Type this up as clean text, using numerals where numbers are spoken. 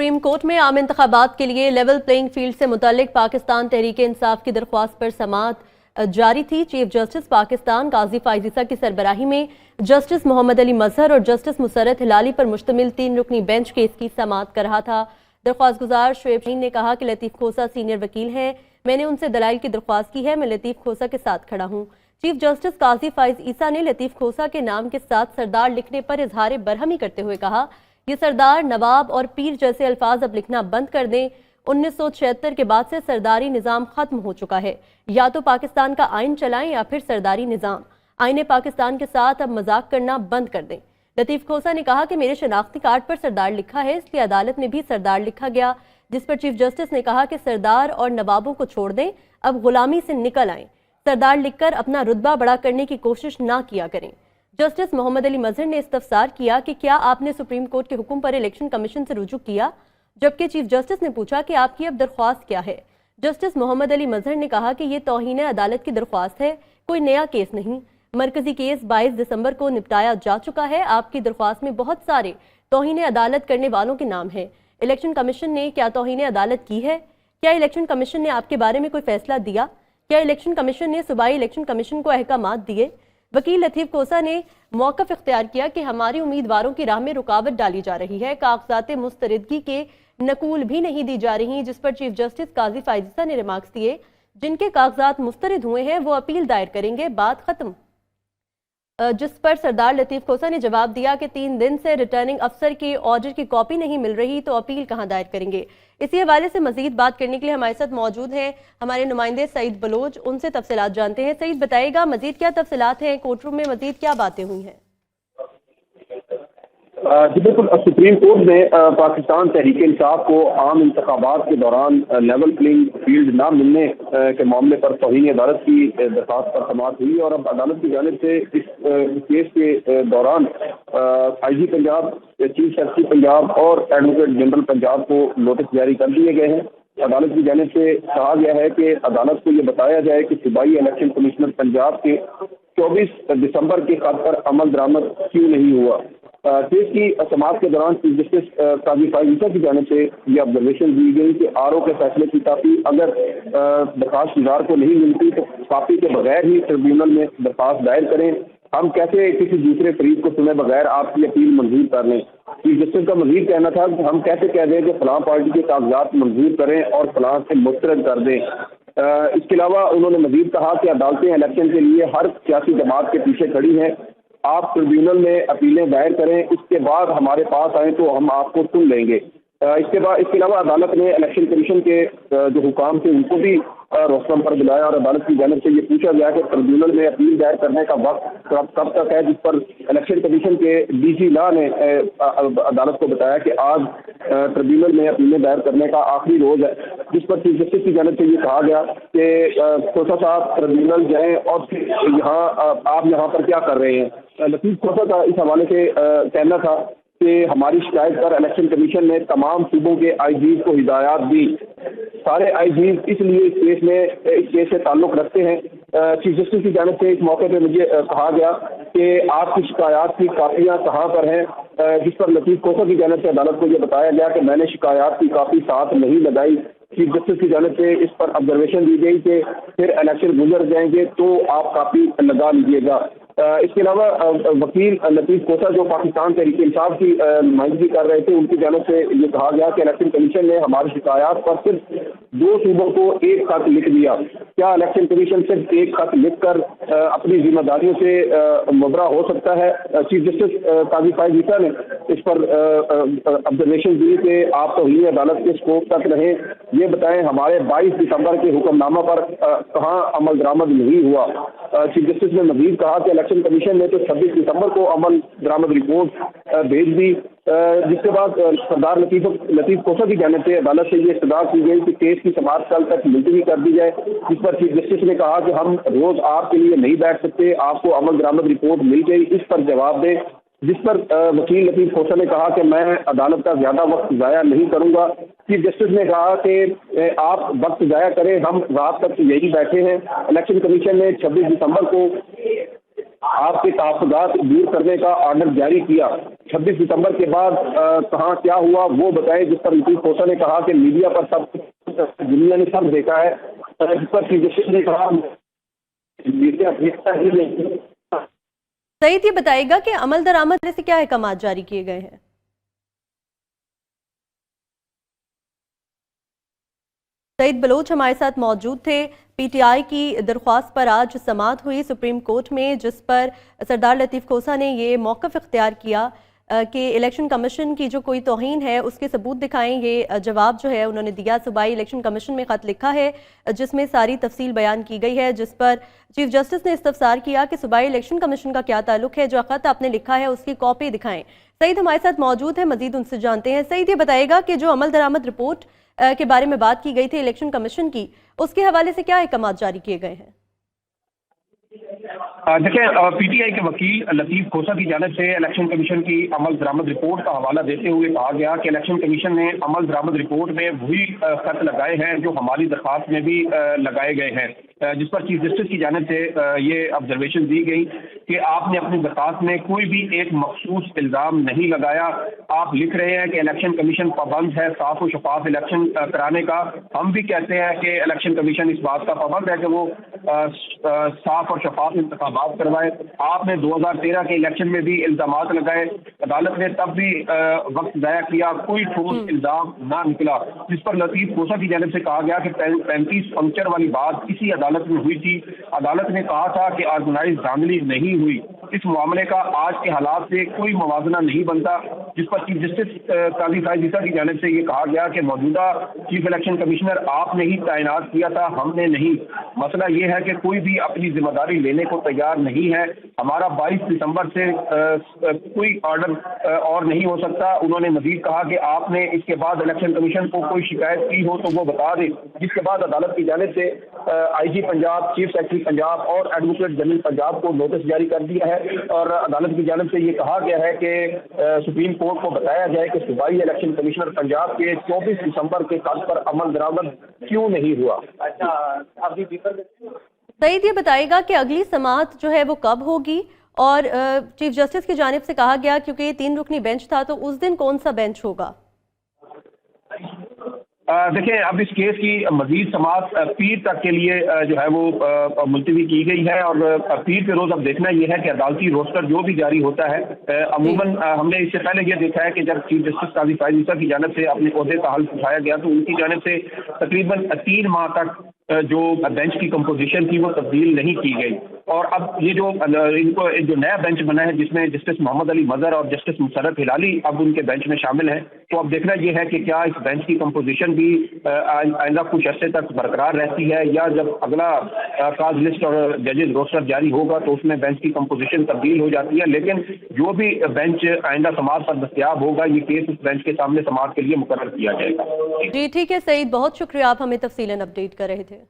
Supreme court میں عام انتخابات کے لیے لیول پلینگ فیلڈ سے متعلق پاکستان تحریک انصاف کی درخواست پر سماعت جاری تھی۔ چیف جسٹس پاکستان قاضی فائز عیسیٰ کی سربراہی میں جسٹس محمد علی مظہر اور جسٹس مسرت ہلالی پر مشتمل 3 رکنی بینچ کیس کی سماعت کر رہا تھا۔ درخواست گزار شعیب شاہین نے کہا کہ لطیف کھوسہ سینئر وکیل ہیں، میں نے ان سے دلائل کی درخواست کی ہے، میں لطیف کھوسہ کے ساتھ کھڑا ہوں۔ چیف جسٹس قاضی فائز عیسیٰ نے لطیف کھوسہ کے نام کے ساتھ سردار لکھنے پر اظہار برہمی کرتے ہوئے کہا، یہ سردار، نواب اور پیر جیسے الفاظ اب لکھنا بند کر دیں۔ 1976 کے بعد سے سرداری نظام ختم ہو چکا ہے، یا تو پاکستان کا آئین چلائیں یا پھر سرداری نظام۔ آئین پاکستان کے ساتھ اب مذاق کرنا بند کر دیں۔ لطیف کھوسہ نے کہا کہ میرے شناختی کارڈ پر سردار لکھا ہے، اس لیے عدالت میں بھی سردار لکھا گیا، جس پر چیف جسٹس نے کہا کہ سردار اور نوابوں کو چھوڑ دیں، اب غلامی سے نکل آئیں، سردار لکھ کر اپنا رتبہ بڑا کرنے کی کوشش نہ کیا کریں۔ جسٹس محمد علی مظہر نے استفسار کیا کہ کیا آپ نے سپریم کورٹ کے حکم پر الیکشن کمیشن سے رجوع کیا، جبکہ چیف جسٹس نے پوچھا کہ آپ کی اب درخواست کیا ہے۔ جسٹس محمد علی مظہر نے کہا کہ یہ توہین عدالت کی درخواست ہے، کوئی نیا کیس نہیں، مرکزی کیس 22 دسمبر کو نپٹایا جا چکا ہے، آپ کی درخواست میں بہت سارے توہین عدالت کرنے والوں کے نام ہیں۔ الیکشن کمیشن نے کیا توہین عدالت کی ہے؟ کیا الیکشن کمیشن نے آپ کے بارے میں کوئی فیصلہ دیا؟ کیا الیکشن کمیشن نے صوبائی الیکشن کمیشن کو احکامات دیے؟ وکیل لطیف کھوسہ نے موقف اختیار کیا کہ ہماری امیدواروں کی راہ میں رکاوٹ ڈالی جا رہی ہے، کاغذات مستردگی کے نقول بھی نہیں دی جا رہی، جس پر چیف جسٹس قاضی فائز عیسیٰ نے ریمارکس دیے، جن کے کاغذات مسترد ہوئے ہیں وہ اپیل دائر کریں گے، بات ختم۔ جس پر سردار لطیف کھوسہ نے جواب دیا کہ 3 دن سے ریٹرننگ افسر کی آرڈر کی کاپی نہیں مل رہی تو اپیل کہاں دائر کریں گے۔ اسی حوالے سے مزید بات کرنے کے لیے ہمارے ساتھ موجود ہیں ہمارے نمائندے سعید بلوچ، ان سے تفصیلات جانتے ہیں۔ سعید بتائے گا مزید کیا تفصیلات ہیں، کورٹ روم میں مزید کیا باتیں ہوئی ہیں؟ جی بالکل، سپریم کورٹ نے پاکستان تحریک انصاف کو عام انتخابات کے دوران لیول پلینگ فیلڈ نہ ملنے کے معاملے پر توہین عدالت کی درخواست پر سماعت ہوئی، اور اب عدالت کی جانب سے اس کیس کے دوران آئی جی پنجاب، چیف سیکرٹری پنجاب اور ایڈوکیٹ جنرل پنجاب کو نوٹس جاری کر دیے گئے ہیں۔ عدالت کی جانب سے کہا گیا ہے کہ عدالت کو یہ بتایا جائے کہ صوبائی الیکشن کمشنر پنجاب کے 24 دسمبر کے خط پر عمل درآمد کیوں نہیں ہوا۔ کیس کی سماعت کے دوران چیف جسٹس قاضی فائز عیسیٰ کی جانب سے یہ آبزرویشن دی گئی کہ آر او کے فیصلے کی کاپی اگر درخواست گزار کو نہیں ملتی تو کاپی کے بغیر ہی ٹریبیونل میں درخواست دائر کریں، ہم کیسے کسی دوسرے فریق کو سنے بغیر آپ کی اپیل منظور کر لیں۔ چیف جسٹس کا مزید کہنا تھا کہ ہم کیسے کہہ دیں کہ فلاں پارٹی کے کاغذات منظور کریں اور فلاں سے مسترد کر دیں۔ اس کے علاوہ انہوں نے مزید کہا کہ عدالتیں الیکشن کے لیے ہر سیاسی جماعت کے پیچھے کھڑی ہیں، آپ ٹریبیونل میں اپیلیں دائر کریں، اس کے بعد ہمارے پاس آئیں تو ہم آپ کو سن لیں گے۔ اس کے علاوہ عدالت نے الیکشن کمیشن کے جو حکام تھے ان کو بھی روسٹرم پر بلایا، اور عدالت کی جانب سے یہ پوچھا گیا کہ ٹریبیونل میں اپیل دائر کرنے کا وقت کب تک ہے، جس پر الیکشن کمیشن کے ڈی جی لا نے عدالت کو بتایا کہ آج ٹریبیونل میں اپیلیں دائر کرنے کا آخری روز ہے، جس پر چیف جسٹس کی جانب سے یہ کہا گیا کہ کھوسہ صاحب ٹریبیونل جائیں اور پھر آپ یہاں پر کیا کر رہے ہیں۔ لطیف کھوسہ کا اس حوالے سے کہنا تھا کہ ہماری شکایت پر الیکشن کمیشن نے تمام صوبوں کے آئی جیز کو ہدایات دی، سارے آئی جیز اس لیے اس کیس سے تعلق رکھتے ہیں۔ چیف جسٹس کی جانب سے اس موقع پہ مجھے کہا گیا کہ آپ کی شکایات کی کاپیاں کہاں پر ہیں، جس پر لطیف کھوسہ کی جانب سے عدالت کو یہ بتایا گیا کہ میں نے شکایات کی کاپی ساتھ نہیں لگائی۔ چیف جسٹس کی جانب سے اس پر آبزرویشن دی گئی کہ پھر الیکشن گزر جائیں گے تو آپ کاپی لگا لیجیے گا۔ اس کے علاوہ وکیل لطیف کھوسہ جو پاکستان تحریک انصاف کی نمائندگی کر رہے تھے، ان کی جانب سے یہ کہا گیا کہ الیکشن کمیشن نے ہماری شکایات پر صرف 2 صوبوں کو ایک خط لکھ دیا۔ کیا الیکشن کمیشن صرف ایک خط لکھ کر اپنی ذمہ داریوں سے مبرا ہو سکتا ہے؟ چیف جسٹس قاضی فائز عیسیٰ نے اس پر آبزرویشن دی کہ آپ توہین عدالت کے اسکوپ تک رہیں، یہ بتائیں ہمارے 22 دسمبر کے حکم نامہ پر کہاں عمل درآمد نہیں ہوا۔ چیف جسٹس نے مزید کہا کہ الیکشن کمیشن نے تو 26 دسمبر کو عمل درآمد رپورٹ بھیج دی، جس کے بعد سردار لطیف کھوسہ کی جانب سے عدالت سے یہ استدعا کی گئی کہ کیس کی سماعت کل تک ملتوی کر دی جائے، جس پر چیف جسٹس نے کہا کہ ہم روز آپ کے لیے نہیں بیٹھ سکتے، آپ کو عمل درآمد رپورٹ مل گئی، اس پر جواب دیں، جس پر وکیل لطیف کھوسہ نے کہا کہ میں عدالت کا زیادہ وقت ضائع نہیں کروں گا۔ چیف جسٹس نے کہا کہ آپ وقت ضائع کریں، ہم رات تک یہی بیٹھے ہیں۔ الیکشن کمیشن نے 26 دسمبر کو آپ کے تحفظات دور کرنے کا آرڈر جاری کیا. 26 ستمبر کے بعد کہاں کیا ہوا وہ بتائیں, جس پر لطیف کھوسہ نے کہا کہ میڈیا پر سب دنیا نے سب دیکھا ہے, جس پر چیف جسٹس نے کہا میڈیا دیکھتا ہی نہیں. سعید یہ بتائے گا کہ عمل درآمد سے کیا احکامات جاری کیے گئے ہیں؟ سعید بلوچ ہمارے ساتھ موجود تھے. پی ٹی آئی کی درخواست پر آج سماعت ہوئی سپریم کورٹ میں, جس پر سردار لطیف کھوسہ نے یہ موقف اختیار کیا کہ الیکشن کمیشن کی جو کوئی توہین ہے اس کے ثبوت دکھائیں. یہ جواب جو ہے انہوں نے دیا. صوبائی الیکشن کمیشن میں خط لکھا ہے جس میں ساری تفصیل بیان کی گئی ہے, جس پر چیف جسٹس نے استفسار کیا کہ صوبائی الیکشن کمیشن کا کیا تعلق ہے, جو خط آپ نے لکھا ہے اس کی کاپی دکھائیں. سعید ہمارے ساتھ موجود ہے, مزید ان سے جانتے ہیں. سعید یہ بتائے گا کہ جو عمل درآمد رپورٹ کے بارے میں بات کی گئی تھی الیکشن کمیشن کی, اس کے حوالے سے کیا احکامات جاری کیے گئے ہیں؟ دیکھیں, پی ٹی آئی کے وکیل لطیف کھوسہ کی جانب سے الیکشن کمیشن کی عمل درآمد رپورٹ کا حوالہ دیتے ہوئے کہا گیا کہ الیکشن کمیشن نے عمل درآمد رپورٹ میں وہی خط لگائے ہیں جو ہماری درخواست میں بھی لگائے گئے ہیں, جس پر چیف جسٹس کی جانب سے یہ آبزرویشن دی گئی کہ آپ نے اپنی درخواست میں کوئی بھی ایک مخصوص الزام نہیں لگایا. آپ لکھ رہے ہیں کہ الیکشن کمیشن پابند ہے صاف و شفاف الیکشن کرانے کا. ہم بھی کہتے ہیں کہ الیکشن کمیشن اس بات کا پابند ہے کہ وہ صاف اور شفاف انتخابات کروائے. آپ نے 2013 کے الیکشن میں بھی الزامات لگائے, عدالت نے تب بھی وقت ضائع کیا, کوئی ٹھوس الزام نہ نکلا, جس پر لطیف کھوسہ کی جانب سے کہا گیا کہ 35 پنکچر والی بات اسی عدالت میں ہوئی تھی. عدالت نے کہا تھا کہ آرگنائز دھاندلی نہیں ہوئی. اس معاملے کا آج کے حالات سے کوئی موازنہ نہیں بنتا, جس پر چیف جسٹس قاضی فائز عیسیٰ کی جانب سے یہ کہا گیا کہ موجودہ چیف الیکشن کمشنر آپ نے ہی تعینات کیا تھا, ہم نے نہیں. مسئلہ یہ ہے کہ کوئی بھی اپنی ذمہ داری لینے کو تیار نہیں ہے. ہمارا 22 دسمبر سے کوئی آرڈر اور نہیں ہو سکتا. انہوں نے مزید کہا کہ آپ نے اس کے بعد الیکشن کمیشن کو کوئی شکایت کی ہو تو وہ بتا دیں, جس کے بعد عدالت کی جانب سے آئی جی پنجاب, چیف سیکرٹری پنجاب اور ایڈوکیٹ جنرل پنجاب کو نوٹس جاری کر دیا ہے, اور عدالت کی جانب سے یہ کہا گیا ہے کہ سپریم کورٹ کو بتایا جائے کہ صوبائی الیکشن کمشنر پنجاب کے 24 دسمبر کے خط پر عمل درآمد کیوں نہیں ہوا. سعید یہ بتائے گا کہ اگلی سماعت جو ہے وہ کب ہوگی, اور چیف جسٹس کی جانب سے کہا گیا کیونکہ یہ 3 رکنی بینچ تھا تو اس دن کون سا بینچ ہوگا؟ دیکھیں, اب اس کیس کی مزید سماعت پیر تک کے لیے جو ہے وہ ملتوی کی گئی ہے, اور پیر کے روز اب دیکھنا یہ ہے کہ عدالتی روسٹر جو بھی جاری ہوتا ہے. عموماً ہم نے اس سے پہلے یہ دیکھا ہے کہ جب چیف جسٹس قاضی فائز عیسیٰ کی جانب سے اپنے عہدے کا حلف اٹھایا گیا تو ان کی جانب سے تقریباً 3 ماہ تک جو بینچ کی کمپوزیشن تھی وہ تبدیل نہیں کی گئی. اور اب یہ جو ان کو جو نیا بینچ بنا ہے جس میں جسٹس محمد علی مظہر اور جسٹس مسرت ہلالی اب ان کے بینچ میں شامل ہیں, تو اب دیکھنا یہ ہے کہ کیا اس بینچ کی کمپوزیشن بھی آئندہ کچھ عرصے تک برقرار رہتی ہے, یا جب اگلا کاز لسٹ اور ججز روسٹر جاری ہوگا تو اس میں بینچ کی کمپوزیشن تبدیل ہو جاتی ہے. لیکن جو بھی بینچ آئندہ سماعت پر دستیاب ہوگا یہ کیس اس بینچ کے سامنے سماعت کے لیے مقرر کیا جائے گا. جی ٹھیک ہے سعید, بہت شکریہ, آپ ہمیں تفصیلاً اپڈیٹ کر رہے تھے.